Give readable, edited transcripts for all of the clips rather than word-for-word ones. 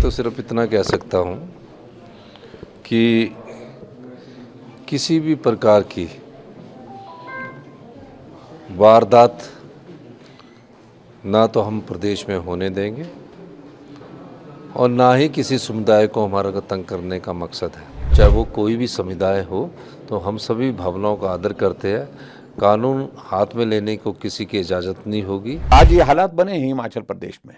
तो सिर्फ इतना कह सकता हूँ कि किसी भी प्रकार की वारदात ना तो हम प्रदेश में होने देंगे और ना ही किसी समुदाय को हमारा तंग करने का मकसद है। चाहे वो कोई भी समुदाय हो, तो हम सभी भावनाओं का आदर करते हैं। कानून हाथ में लेने को किसी की इजाज़त नहीं होगी। आज ये हालात बने हैं हिमाचल प्रदेश में,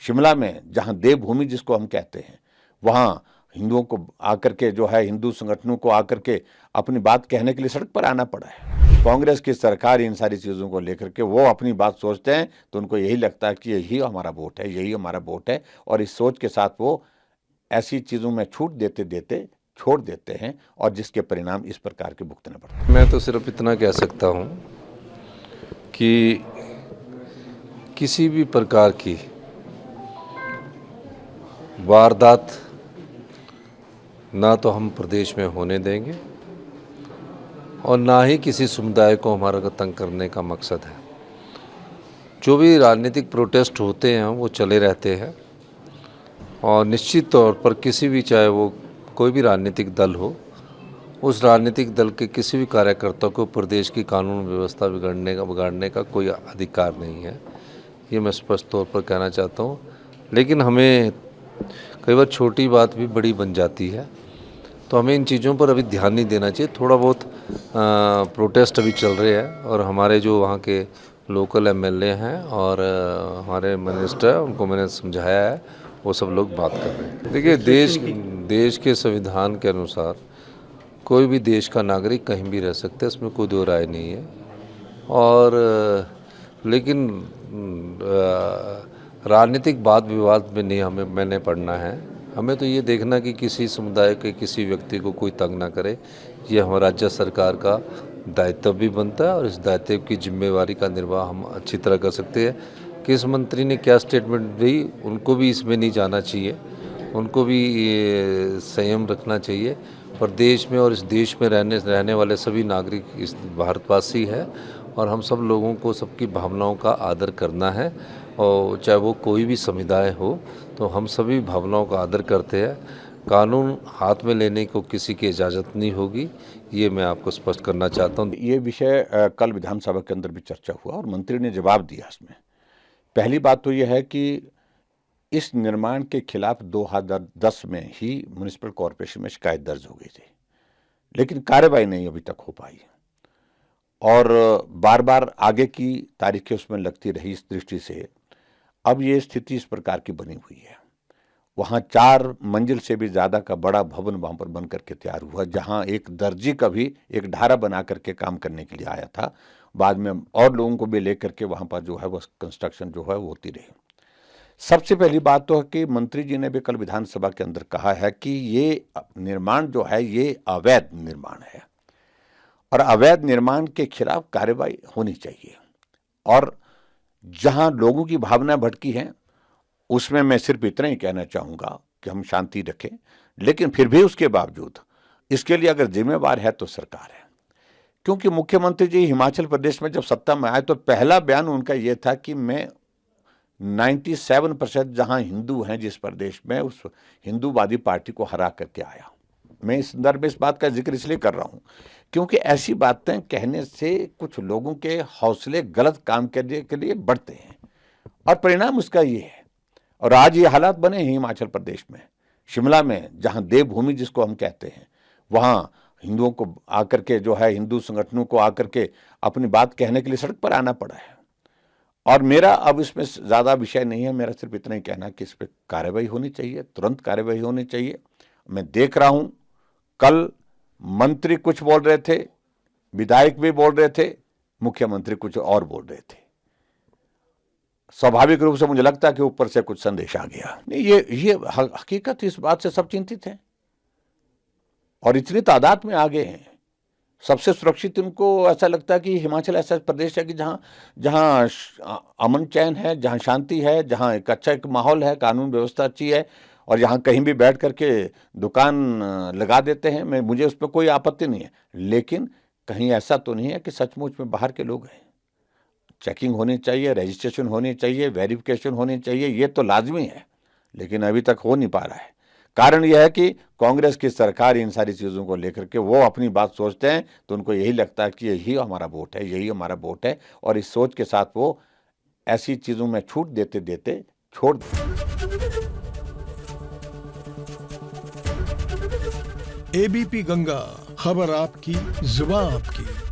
शिमला में, जहां देवभूमि जिसको हम कहते हैं, वहां हिंदुओं को आकर के जो है, हिंदू संगठनों को आकर के अपनी बात कहने के लिए सड़क पर आना पड़ा है। कांग्रेस की सरकार इन सारी चीज़ों को लेकर के वो अपनी बात सोचते हैं तो उनको यही लगता है कि यही हमारा वोट है, यही हमारा वोट है, और इस सोच के साथ वो ऐसी चीज़ों में छूट देते देते छोड़ देते हैं और जिसके परिणाम इस प्रकार के भुगतने पड़ते हैं। मैं तो सिर्फ इतना कह सकता हूँ कि किसी भी प्रकार की वारदात ना तो हम प्रदेश में होने देंगे और ना ही किसी समुदाय को हमारा तंग करने का मकसद है। जो भी राजनीतिक प्रोटेस्ट होते हैं वो चले रहते हैं और निश्चित तौर पर किसी भी, चाहे वो कोई भी राजनीतिक दल हो, उस राजनीतिक दल के किसी भी कार्यकर्ता को प्रदेश की कानून व्यवस्था बिगाड़ने का कोई अधिकार नहीं है। ये मैं स्पष्ट तौर पर कहना चाहता हूँ। लेकिन हमें कई बार छोटी बात भी बड़ी बन जाती है, तो हमें इन चीज़ों पर अभी ध्यान नहीं देना चाहिए। थोड़ा बहुत प्रोटेस्ट अभी चल रहे हैं और हमारे जो वहाँ के लोकल एमएलए हैं और हमारे मिनिस्टर, उनको मैंने समझाया है, वो सब लोग बात कर रहे हैं। देखिए, देश के संविधान के अनुसार कोई भी देश का नागरिक कहीं भी रह सकता है, इसमें कोई दो राय नहीं है। और लेकिन राजनीतिक वाद विवाद में नहीं मैंने पढ़ना है। हमें तो ये देखना कि किसी समुदाय के किसी व्यक्ति को कोई तंग ना करे। ये हमारा राज्य सरकार का दायित्व भी बनता है और इस दायित्व की जिम्मेवारी का निर्वाह हम अच्छी तरह कर सकते हैं। किस मंत्री ने क्या स्टेटमेंट दी, उनको भी इसमें नहीं जाना चाहिए, उनको भी संयम रखना चाहिए। पर देश में और इस देश में रहने वाले सभी नागरिक इस भारतवासी हैं और हम सब लोगों को सबकी भावनाओं का आदर करना है। और चाहे वो कोई भी समुदाय हो, तो हम सभी भावनाओं का आदर करते हैं। कानून हाथ में लेने को किसी की इजाज़त नहीं होगी, ये मैं आपको स्पष्ट करना चाहता हूँ। ये विषय कल विधानसभा के अंदर भी चर्चा हुआ और मंत्री ने जवाब दिया इसमें। पहली बात तो यह है कि इस निर्माण के खिलाफ 2010 में ही म्युनिसिपल कॉरपोरेशन में शिकायत दर्ज हो गई थी, लेकिन कार्रवाई नहीं अभी तक हो पाई और बार बार आगे की तारीखें उसमें लगती रही। इस दृष्टि से अब ये स्थिति इस प्रकार की बनी हुई है। वहाँ 4 मंजिल से भी ज़्यादा का बड़ा भवन वहाँ पर बन करके तैयार हुआ, जहाँ एक दर्जी का भी एक ढारा बना करके काम करने के लिए आया था। बाद में और लोगों को भी लेकर के वहाँ पर जो है वो कंस्ट्रक्शन जो है वो होती रही। सबसे पहली बात तो है कि मंत्री जी ने भी कल विधानसभा के अंदर कहा है कि ये निर्माण जो है ये अवैध निर्माण है और अवैध निर्माण के खिलाफ कार्रवाई होनी चाहिए। और जहां लोगों की भावना भटकी है, उसमें मैं सिर्फ इतना ही कहना चाहूंगा कि हम शांति रखें, लेकिन फिर भी उसके बावजूद इसके लिए अगर जिम्मेवार है तो सरकार है। क्योंकि मुख्यमंत्री जी हिमाचल प्रदेश में जब सत्ता में आए तो पहला बयान उनका यह था कि मैं 97% जहां हिंदू हैं जिस प्रदेश में, उस हिंदूवादी पार्टी को हरा करके आया। मैं इस संदर्भ में इस बात का जिक्र इसलिए कर रहा हूं क्योंकि ऐसी बातें कहने से कुछ लोगों के हौसले गलत काम करने के लिए बढ़ते हैं और परिणाम उसका ये है। और आज ये हालात बने हैं हिमाचल प्रदेश में, शिमला में, जहां देवभूमि जिसको हम कहते हैं, वहां हिंदुओं को आकर के जो है, हिंदू संगठनों को आकर के अपनी बात कहने के लिए सड़क पर आना पड़ा है। और मेरा अब इसमें ज़्यादा विषय नहीं है, मेरा सिर्फ इतना ही कहना कि इस पर कार्रवाई होनी चाहिए, तुरंत कार्रवाई होनी चाहिए। मैं देख रहा हूं कल मंत्री कुछ बोल रहे थे, विधायक भी बोल रहे थे, मुख्यमंत्री कुछ और बोल रहे थे। स्वाभाविक रूप से मुझे लगता है कि ऊपर से कुछ संदेश आ गया। नहीं, ये हकीकत, इस बात से सब चिंतित हैं और इतनी तादाद में आ गए हैं। सबसे सुरक्षित इनको ऐसा लगता है कि हिमाचल ऐसा प्रदेश है कि जहां अमन चैन है, जहां शांति है, जहां एक अच्छा एक माहौल है, कानून व्यवस्था अच्छी है और यहाँ कहीं भी बैठ करके दुकान लगा देते हैं। मुझे उस पर कोई आपत्ति नहीं है, लेकिन कहीं ऐसा तो नहीं है कि सचमुच में बाहर के लोग हैं। चेकिंग होनी चाहिए, रजिस्ट्रेशन होनी चाहिए, वेरिफिकेशन होनी चाहिए, ये तो लाजमी है। लेकिन अभी तक हो नहीं पा रहा है। कारण यह है कि कांग्रेस की सरकार इन सारी चीज़ों को लेकर के वो अपनी बात सोचते हैं, तो उनको यही लगता है कि यही हमारा वोट है, यही हमारा वोट है, और इस सोच के साथ वो ऐसी चीज़ों में छूट देते देते छोड़। एबीपी गंगा, खबर आपकी, जुबान आपकी।